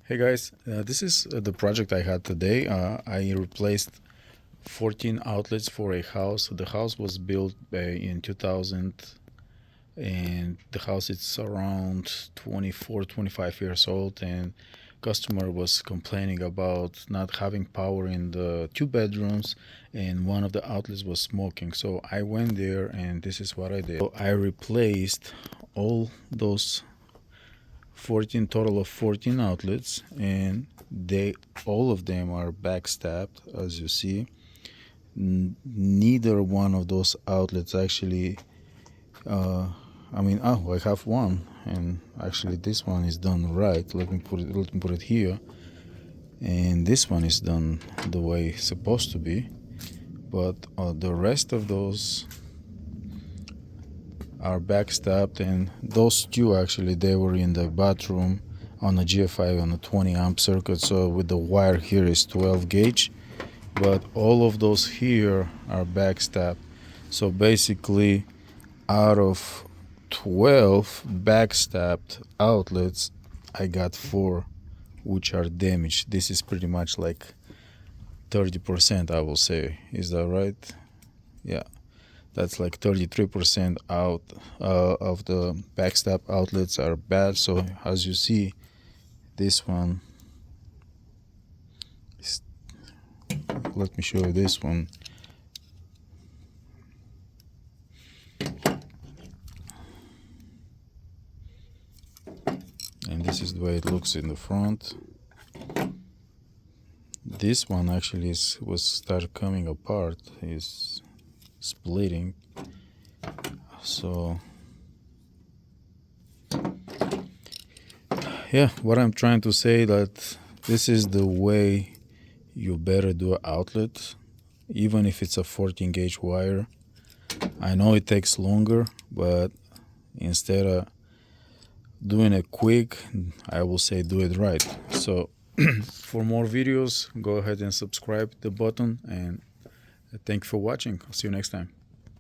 Hey guys, this is the project I had today. I replaced 14 outlets for a house. The house was built in 2000, and the house is around 24, 25 years old, and customer was complaining about not having power in the two bedrooms, and one of the outlets was smoking. So I went there and this is what I did. So I replaced all those 14 total of 14 outlets, and they all of them are backstabbed, as you see. Neither one of those outlets actually I have one, and actually this one is done right. Let me put it here, and this one is done the way it's supposed to be, but the rest of those are backstabbed, and those two actually they were in the bathroom on a GFI on a 20 amp circuit, so with the wire here is 12 gauge, but all of those here are backstabbed. So basically out of 12 backstabbed outlets, I got 4 which are damaged. This is pretty much like 30%, I will say. Is that right? Yeah, that's like 33% out of the backstab outlets are bad. So as you see, this one is, let me show you this one. And this is the way it looks in the front. This one actually was started coming apart, is splitting. So yeah, what I'm trying to say that this is the way you better do an outlet, even if it's a 14 gauge wire. I know it takes longer, but instead of doing it quick, I will say do it right. So for more videos, go ahead and subscribe the button, and thank you for watching. I'll see you next time.